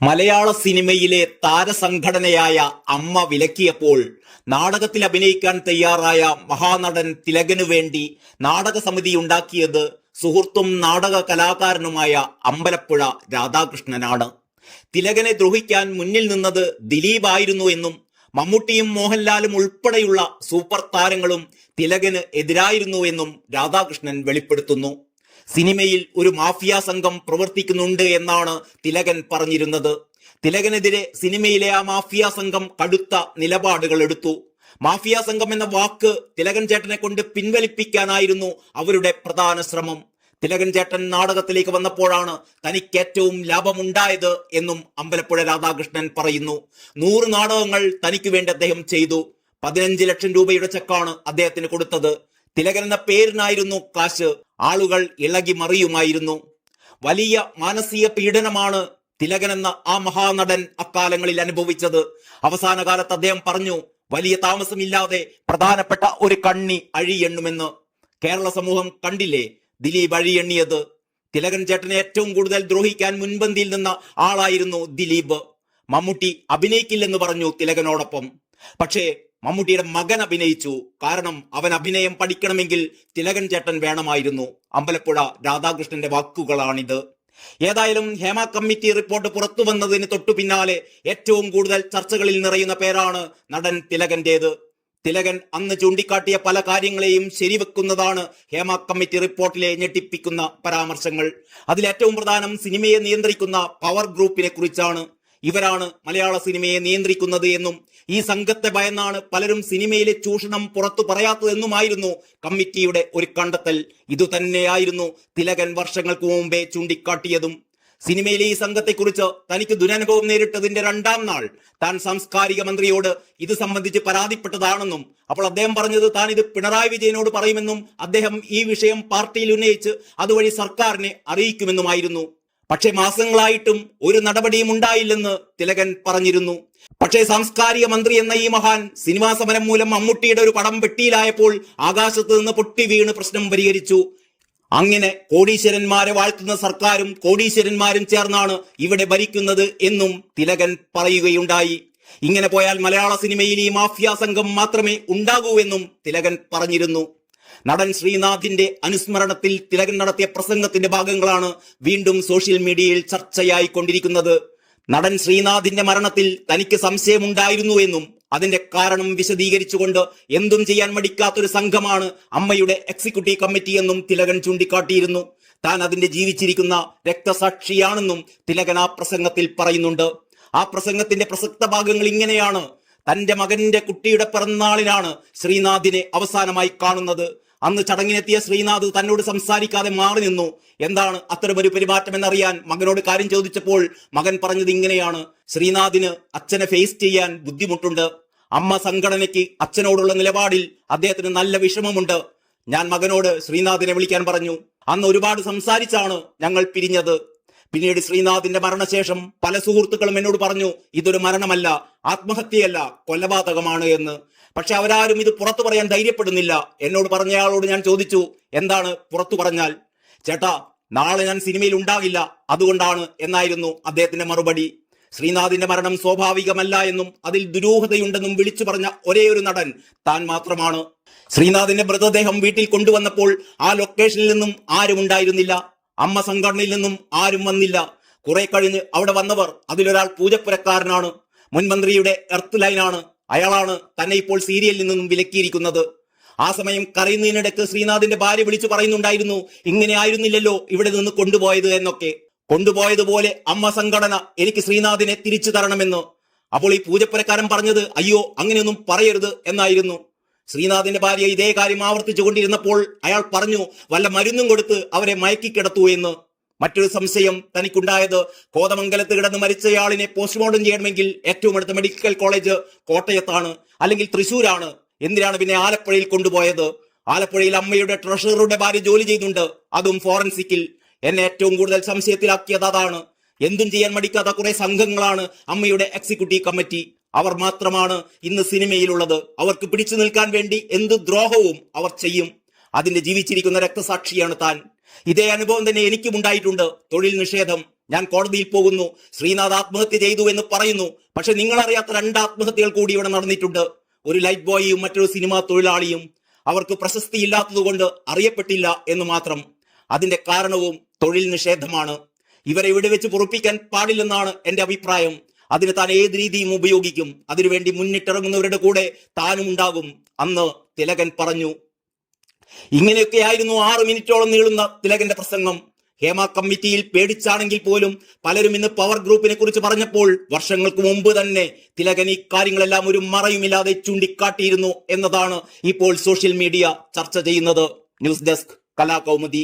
മലയാള സിനിമയിലെ താരസംഘടനയായ അമ്മ വിലക്കിയപ്പോൾ നാടകത്തിൽ അഭിനയിക്കാൻ തയ്യാറായ മഹാനടൻ തിലകനു വേണ്ടി നാടകസമിതി ഉണ്ടാക്കിയത് സുഹൃത്തും നാടക കലാകാരനുമായ അമ്പലപ്പുഴ രാധാകൃഷ്ണനാണ്. തിലകനെ ദ്രോഹിക്കാൻ മുന്നിൽ നിന്നത് ദിലീപ് ആയിരുന്നു എന്നും മമ്മൂട്ടിയും മോഹൻലാലും ഉൾപ്പെടെയുള്ള സൂപ്പർ താരങ്ങളും തിലകന് എതിരായിരുന്നു എന്നും രാധാകൃഷ്ണൻ വെളിപ്പെടുത്തുന്നു. സിനിമയിൽ ഒരു മാഫിയ സംഘം പ്രവർത്തിക്കുന്നുണ്ട് എന്നാണ് തിലകൻ പറഞ്ഞിരുന്നത്. തിലകനെതിരെ സിനിമയിലെ ആ മാഫിയ സംഘം കടുത്ത നിലപാടുകൾ എടുത്തു. മാഫിയ സംഘം എന്ന വാക്ക് തിലകൻ ചേട്ടനെ കൊണ്ട് പിൻവലിപ്പിക്കാനായിരുന്നു അവരുടെ പ്രധാന ശ്രമം. തിലകൻ ചേട്ടൻ നാടകത്തിലേക്ക് വന്നപ്പോഴാണ് തനിക്ക് ഏറ്റവും ലാഭമുണ്ടായത് എന്നും അമ്പലപ്പുഴ രാധാകൃഷ്ണൻ പറയുന്നു. 100 നാടകങ്ങൾ തനിക്ക് വേണ്ടി അദ്ദേഹം ചെയ്തു. 15 ലക്ഷം രൂപയുടെ ചെക്കാണ് അദ്ദേഹത്തിന് കൊടുത്തത്. തിലകൻ എന്ന പേരിനായിരുന്നു കാശ്. ആളുകൾ ഇളകി മറിയുമായിരുന്നു. വലിയ മാനസിക പീഡനമാണ് തിലകൻ എന്ന ആ മഹാനടൻ അക്കാലങ്ങളിൽ അനുഭവിച്ചത്. അവസാന കാലത്ത് അദ്ദേഹം പറഞ്ഞു, വലിയ താമസമില്ലാതെ പ്രധാനപ്പെട്ട ഒരു കണ്ണി അഴിയെണ്ണുമെന്ന്. കേരള സമൂഹം കണ്ടില്ലേ ദിലീപ് അഴിയെണ്ണിയത്? തിലകൻ ചേട്ടനെ ഏറ്റവും കൂടുതൽ ദ്രോഹിക്കാൻ മുൻപന്തിയിൽ നിന്ന ആളായിരുന്നു ദിലീപ്. മമ്മൂട്ടി അഭിനയിക്കില്ലെന്ന് പറഞ്ഞു തിലകനോടൊപ്പം. പക്ഷേ മമ്മൂട്ടിയുടെ മകൻ അഭിനയിച്ചു. കാരണം അവൻ അഭിനയം പഠിക്കണമെങ്കിൽ തിലകൻ ചേട്ടൻ വേണമായിരുന്നു. അമ്പലപ്പുഴ രാധാകൃഷ്ണന്റെ വാക്കുകളാണിത്. ഏതായാലും ഹേമ കമ്മിറ്റി റിപ്പോർട്ട് പുറത്തു വന്നതിന് തൊട്ടു പിന്നാലെ ഏറ്റവും കൂടുതൽ ചർച്ചകളിൽ നിറയുന്ന പേരാണ് നടൻ തിലകന്റേത്. തിലകൻ അന്ന് ചൂണ്ടിക്കാട്ടിയ പല കാര്യങ്ങളെയും ശരിവെക്കുന്നതാണ് ഹേമ കമ്മിറ്റി റിപ്പോർട്ടിലെ ഞെട്ടിപ്പിക്കുന്ന പരാമർശങ്ങൾ. അതിലേറ്റവും പ്രധാനം സിനിമയെ നിയന്ത്രിക്കുന്ന പവർ ഗ്രൂപ്പിനെ കുറിച്ചാണ്. ഇവരാണ് മലയാള സിനിമയെ നിയന്ത്രിക്കുന്നത് എന്നും ഈ സംഘത്തെ ഭയന്നാണ് പലരും സിനിമയിലെ ചൂഷണം പുറത്തു പറയാത്തതെന്നുമായിരുന്നു കമ്മിറ്റിയുടെ ഒരു കണ്ടെത്തൽ. ഇതുതന്നെയായിരുന്നു തിലകൻ വർഷങ്ങൾക്ക് മുമ്പേ ചൂണ്ടിക്കാട്ടിയതും. സിനിമയിലെ ഈ സംഘത്തെക്കുറിച്ച് തനിക്ക് ദുരനുഭവം നേരിട്ടതിന്റെ 2ാം നാൾ താൻ സാംസ്കാരിക മന്ത്രിയോട് ഇത് സംബന്ധിച്ച് പരാതിപ്പെട്ടതാണെന്നും അപ്പോൾ അദ്ദേഹം പറഞ്ഞത് താൻ ഇത് പിണറായി വിജയനോട് പറയുമെന്നും അദ്ദേഹം ഈ വിഷയം പാർട്ടിയിൽ ഉന്നയിച്ച് അതുവഴി സർക്കാരിനെ അറിയിക്കുമെന്നുമായിരുന്നു. പക്ഷേ മാസങ്ങളായിട്ടും ഒരു നടപടിയും ഉണ്ടായില്ലെന്ന് തിലകൻ പറഞ്ഞിരുന്നു. പക്ഷേ സാംസ്കാരിക മന്ത്രി എന്ന ഈ മഹാൻ സിനിമാ സമരം മൂലം മമ്മൂട്ടിയുടെ ഒരു പടം വെട്ടിയിലായപ്പോൾ ആകാശത്ത് നിന്ന് പൊട്ടി വീണ് പ്രശ്നം പരിഹരിച്ചു. അങ്ങനെ കോടീശ്വരന്മാരെ വാഴ്ത്തുന്ന സർക്കാരും കോടീശ്വരന്മാരും ചേർന്നാണ് ഇവിടെ ഭരിക്കുന്നത് എന്നും തിലകൻ പറയുകയുണ്ടായി. ഇങ്ങനെ പോയാൽ മലയാള സിനിമയിൽ ഈ മാഫിയ സംഘം മാത്രമേ ഉണ്ടാകൂ എന്നും തിലകൻ പറഞ്ഞിരുന്നു. നടൻ ശ്രീനാഥിന്റെ അനുസ്മരണത്തിൽ തിലകൻ നടത്തിയ പ്രസംഗത്തിന്റെ ഭാഗങ്ങളാണ് വീണ്ടും സോഷ്യൽ മീഡിയയിൽ ചർച്ചയായി കൊണ്ടിരിക്കുന്നത്. നടൻ ശ്രീനാഥിന്റെ മരണത്തിൽ തനിക്ക് സംശയമുണ്ടായിരുന്നു എന്നും അതിന്റെ കാരണം വിശദീകരിച്ചുകൊണ്ട് എന്തും ചെയ്യാൻ മടിക്കാത്തൊരു സംഘമാണ് അമ്മയുടെ എക്സിക്യൂട്ടീവ് കമ്മിറ്റി എന്നും തിലകൻ ചൂണ്ടിക്കാട്ടിയിരുന്നു. താൻ അതിന്റെ ജീവിച്ചിരിക്കുന്ന രക്തസാക്ഷിയാണെന്നും തിലകൻ ആ പ്രസംഗത്തിൽ പറയുന്നുണ്ട്. ആ പ്രസംഗത്തിന്റെ പ്രസക്ത ഭാഗങ്ങൾ ഇങ്ങനെയാണ്. തന്റെ മകന്റെ കുട്ടിയുടെ പിറന്നാളിനാണ് ശ്രീനാഥിനെ അവസാനമായി കാണുന്നത്. അന്ന് ചടങ്ങിനെത്തിയ ശ്രീനാഥ് തന്നോട് സംസാരിക്കാതെ മാറി നിന്നു. എന്താണ് അത്തരമൊരു പെരുമാറ്റം എന്നറിയാൻ മകനോട് കാര്യം ചോദിച്ചപ്പോൾ മകൻ പറഞ്ഞത് ഇങ്ങനെയാണ്: ശ്രീനാഥിന് അച്ഛനെ ഫേസ് ചെയ്യാൻ ബുദ്ധിമുട്ടുണ്ട്. അമ്മ സംഘടനയ്ക്ക് അച്ഛനോടുള്ള നിലപാടിൽ അദ്ദേഹത്തിന് നല്ല വിഷമമുണ്ട്. ഞാൻ മകനോട് ശ്രീനാഥിനെ വിളിക്കാൻ പറഞ്ഞു. അന്ന് ഒരുപാട് സംസാരിച്ചാണ് ഞങ്ങൾ പിരിഞ്ഞത്. പിന്നീട് ശ്രീനാഥിന്റെ മരണശേഷം പല സുഹൃത്തുക്കളും എന്നോട് പറഞ്ഞു, ഇതൊരു മരണമല്ല, ആത്മഹത്യയല്ല, കൊലപാതകമാണ് എന്ന്. പക്ഷെ അവരാരും ഇത് പുറത്തു പറയാൻ ധൈര്യപ്പെടുന്നില്ല. എന്നോട് പറഞ്ഞയാളോട് ഞാൻ ചോദിച്ചു, എന്താണ് പുറത്തു പറഞ്ഞാൽ? ചേട്ടാ, നാളെ ഞാൻ സിനിമയിൽ ഉണ്ടാകില്ല, അതുകൊണ്ടാണ് എന്നായിരുന്നു അദ്ദേഹത്തിന്റെ മറുപടി. ശ്രീനാഥിന്റെ മരണം സ്വാഭാവികമല്ല എന്നും അതിൽ ദുരൂഹതയുണ്ടെന്നും വിളിച്ചു പറഞ്ഞ ഒരേ ഒരു നടൻ താൻ മാത്രമാണ്. ശ്രീനാഥിന്റെ മൃതദേഹം വീട്ടിൽ കൊണ്ടുവന്നപ്പോൾ ആ ലൊക്കേഷനിൽ നിന്നും ആരും ഉണ്ടായിരുന്നില്ല. അമ്മ സംഘടനയിൽ നിന്നും ആരും വന്നില്ല. കുറെ കഴിഞ്ഞ് അവിടെ വന്നവർ അതിലൊരാൾ പൂജപ്പുരക്കാരനാണ്. മുൻമന്ത്രിയുടെ എർത്ത് ലൈനാണ്. അയാളാണ് തന്നെ ഇപ്പോൾ സീരിയലിൽ നിന്നും വിലക്കിയിരിക്കുന്നത്. ആ സമയം കരയുന്നതിനിടയ്ക്ക് ശ്രീനാഥിന്റെ ഭാര്യ വിളിച്ചു പറയുന്നുണ്ടായിരുന്നു, ഇങ്ങനെ ആയിരുന്നില്ലല്ലോ ഇവിടെ നിന്ന് കൊണ്ടുപോയത് എന്നൊക്കെ. കൊണ്ടുപോയതുപോലെ അമ്മ സംഘടന എനിക്ക് ശ്രീനാഥിനെ തിരിച്ചു തരണമെന്ന്. അപ്പോൾ ഈ പൂജപ്പുരക്കാരൻ പറഞ്ഞത്, അയ്യോ അങ്ങനെയൊന്നും പറയരുത് എന്നായിരുന്നു. ശ്രീനാഥിന്റെ ഭാര്യ ഇതേ കാര്യം ആവർത്തിച്ചു കൊണ്ടിരുന്നപ്പോൾ അയാൾ പറഞ്ഞു, വല്ല മരുന്നും കൊടുത്ത് അവരെ മയക്കിക്കിടത്തു എന്ന്. മറ്റൊരു സംശയം തനിക്കുണ്ടായത്, കോതമംഗലത്ത് കിടന്ന് മരിച്ചയാളിനെ പോസ്റ്റ്മോർട്ടം ചെയ്യണമെങ്കിൽ ഏറ്റവും അടുത്ത മെഡിക്കൽ കോളേജ് കോട്ടയത്താണ്, അല്ലെങ്കിൽ തൃശ്ശൂരാണ്. എന്തിനാണ് പിന്നെ ആലപ്പുഴയിൽ കൊണ്ടുപോയത്? ആലപ്പുഴയിൽ അമ്മയുടെ ട്രഷററുടെ ഭാര്യ ജോലി ചെയ്യുന്നുണ്ട്, അതും ഫോറൻസിക്കിൽ. എന്നെ ഏറ്റവും കൂടുതൽ സംശയത്തിലാക്കിയത് അതാണ്. എന്തും ചെയ്യാൻ മടിക്കാത്ത കുറെ സംഘങ്ങളാണ് അമ്മയുടെ എക്സിക്യൂട്ടീവ് കമ്മിറ്റി. അവർ മാത്രമാണ് ഇന്ന് സിനിമയിലുള്ളത്. അവർക്ക് പിടിച്ചു നിൽക്കാൻ വേണ്ടി എന്ത് ദ്രോഹവും അവർ ചെയ്യും. അതിന്റെ ജീവിച്ചിരിക്കുന്ന രക്തസാക്ഷിയാണ് താൻ. ഇതേ അനുഭവം തന്നെ എനിക്കും ഉണ്ടായിട്ടുണ്ട്. തൊഴിൽ നിഷേധം. ഞാൻ കോടതിയിൽ പോകുന്നു, ശ്രീനാഥ് ആത്മഹത്യ ചെയ്തു എന്ന് പറയുന്നു. പക്ഷെ നിങ്ങൾ അറിയാത്ത 2 ആത്മഹത്യകൾ കൂടി ഇവിടെ നടന്നിട്ടുണ്ട്. ഒരു ലൈറ്റ് ബോയിയും മറ്റൊരു സിനിമാ തൊഴിലാളിയും. അവർക്ക് പ്രശസ്തി ഇല്ലാത്തതുകൊണ്ട് അറിയപ്പെട്ടില്ല എന്ന് മാത്രം. അതിന്റെ കാരണവും തൊഴിൽ നിഷേധമാണ്. ഇവരെ ഇവിടെ വെച്ച് പൊറുപ്പിക്കാൻ പാടില്ലെന്നാണ് എന്റെ അഭിപ്രായം. അതിന് താൻ ഏത് രീതിയും ഉപയോഗിക്കും. അതിനുവേണ്ടി മുന്നിട്ടിറങ്ങുന്നവരുടെ കൂടെ താനും ഉണ്ടാകും അന്ന് തിലകൻ പറഞ്ഞു. ഇങ്ങനെയൊക്കെയായിരുന്നു 6 മിനിറ്റോളം നീളുന്ന തിലകന്റെ പ്രസംഗം. ഹേമ കമ്മിറ്റിയിൽ പേടിച്ചാണെങ്കിൽ പോലും പലരും ഇന്ന് പവർ ഗ്രൂപ്പിനെ കുറിച്ച് പറഞ്ഞപ്പോൾ വർഷങ്ങൾക്ക് മുമ്പ് തന്നെ തിലകൻ ഈ കാര്യങ്ങളെല്ലാം ഒരു മറയുമില്ലാതെ ചൂണ്ടിക്കാട്ടിയിരുന്നു എന്നതാണ് ഇപ്പോൾ സോഷ്യൽ മീഡിയ ചർച്ച ചെയ്യുന്നത്. News desk Kalakaumudi.